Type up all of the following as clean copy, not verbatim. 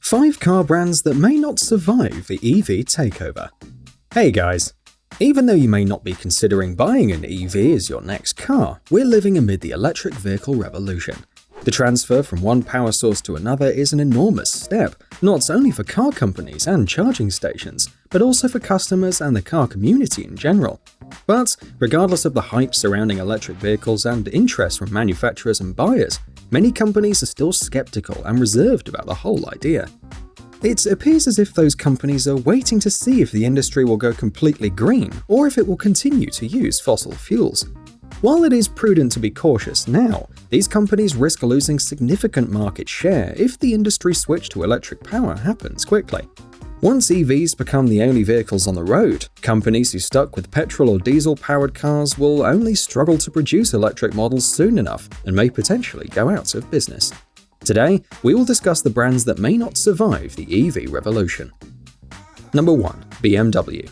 5 car brands that may not survive the EV takeover. Hey guys! Even though you may not be considering buying an EV as your next car, we're living amid the electric vehicle revolution. The transfer from one power source to another is an enormous step, not only for car companies and charging stations, but also for customers and the car community in general. But regardless of the hype surrounding electric vehicles and interest from manufacturers and buyers, many companies are still skeptical and reserved about the whole idea. It appears as if those companies are waiting to see if the industry will go completely green or if it will continue to use fossil fuels. While it is prudent to be cautious now, these companies risk losing significant market share if the industry switch to electric power happens quickly. Once EVs become the only vehicles on the road, companies who stuck with petrol or diesel-powered cars will only struggle to produce electric models soon enough and may potentially go out of business. Today, we will discuss the brands that may not survive the EV revolution. Number 1. BMW.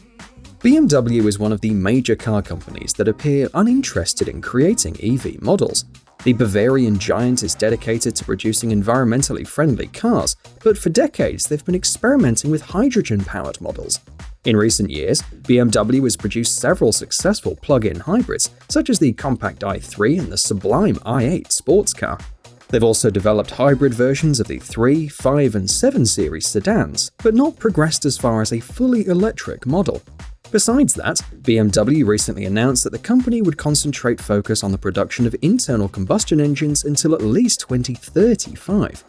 BMW is one of the major car companies that appear uninterested in creating EV models. The Bavarian giant is dedicated to producing environmentally friendly cars, but for decades they've been experimenting with hydrogen-powered models. In recent years, BMW has produced several successful plug-in hybrids, such as the compact i3 and the sublime i8 sports car. They've also developed hybrid versions of the 3, 5, and 7 series sedans, but not progressed as far as a fully electric model. Besides that, BMW recently announced that the company would concentrate focus on the production of internal combustion engines until at least 2035.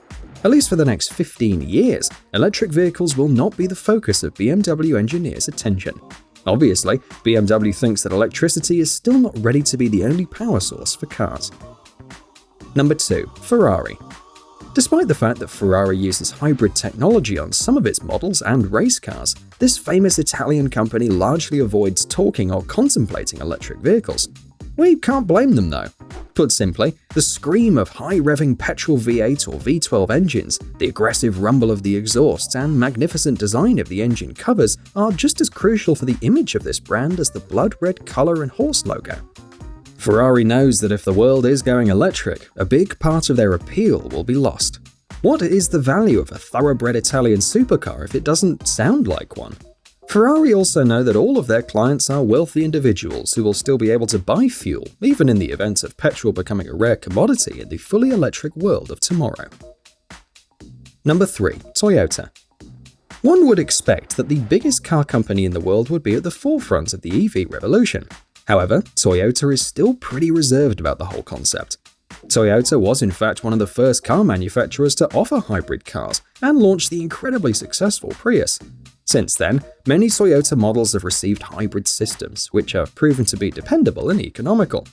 At least for the next 15 years, electric vehicles will not be the focus of BMW engineers' attention. Obviously, BMW thinks that electricity is still not ready to be the only power source for cars. Number 2. Ferrari. Despite the fact that Ferrari uses hybrid technology on some of its models and race cars, this famous Italian company largely avoids talking or contemplating electric vehicles. We can't blame them though. Put simply, the scream of high-revving petrol V8 or V12 engines, the aggressive rumble of the exhausts, and magnificent design of the engine covers are just as crucial for the image of this brand as the blood-red color and horse logo. Ferrari knows that if the world is going electric, a big part of their appeal will be lost. What is the value of a thoroughbred Italian supercar if it doesn't sound like one? Ferrari also know that all of their clients are wealthy individuals who will still be able to buy fuel, even in the event of petrol becoming a rare commodity in the fully electric world of tomorrow. Number 3. Toyota. One would expect that the biggest car company in the world would be at the forefront of the EV revolution. However, Toyota is still pretty reserved about the whole concept. Toyota was in fact one of the first car manufacturers to offer hybrid cars and launched the incredibly successful Prius. Since then, many Toyota models have received hybrid systems, which are proven to be dependable and economical.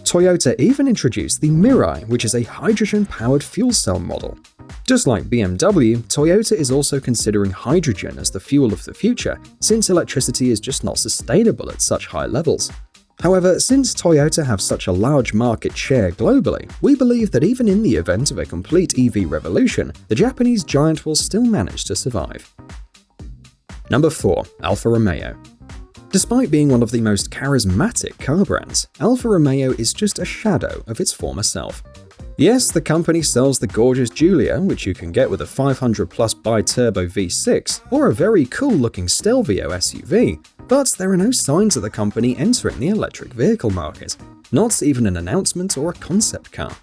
Toyota even introduced the Mirai, which is a hydrogen-powered fuel cell model. Just like BMW, Toyota is also considering hydrogen as the fuel of the future, since electricity is just not sustainable at such high levels. However, since Toyota have such a large market share globally, we believe that even in the event of a complete EV revolution, the Japanese giant will still manage to survive. Number 4. Alfa Romeo. Despite being one of the most charismatic car brands, Alfa Romeo is just a shadow of its former self. Yes, the company sells the gorgeous Giulia, which you can get with a 500-plus bi-turbo V6 or a very cool-looking Stelvio SUV, but there are no signs of the company entering the electric vehicle market, not even an announcement or a concept car.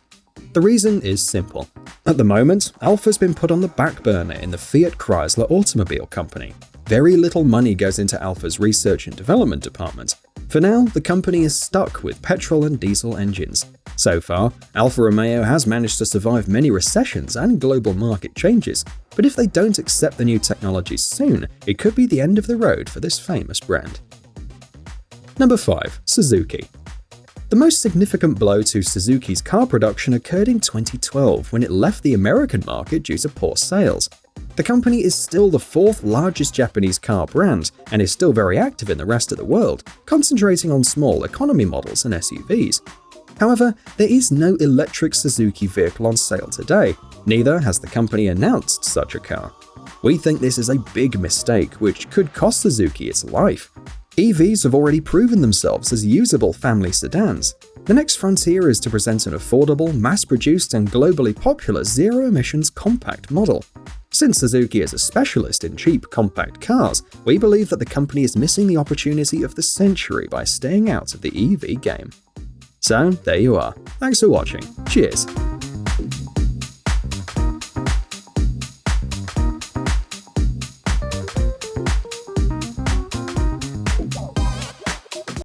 The reason is simple. At the moment, Alfa's been put on the back burner in the Fiat Chrysler Automobile Company. Very little money goes into Alfa's research and development department. For now, the company is stuck with petrol and diesel engines. So far, Alfa Romeo has managed to survive many recessions and global market changes, but if they don't accept the new technologies soon, it could be the end of the road for this famous brand. Number 5. Suzuki. The most significant blow to Suzuki's car production occurred in 2012 when it left the American market due to poor sales. The company is still the 4th largest Japanese car brand and is still very active in the rest of the world, concentrating on small economy models and SUVs. However, there is no electric Suzuki vehicle on sale today, neither has the company announced such a car. We think this is a big mistake which could cost Suzuki its life. EVs have already proven themselves as usable family sedans. The next frontier is to present an affordable, mass-produced and globally popular zero-emissions compact model. Since Suzuki is a specialist in cheap, compact cars, we believe that the company is missing the opportunity of the century by staying out of the EV game. So, there you are. Thanks for watching. Cheers!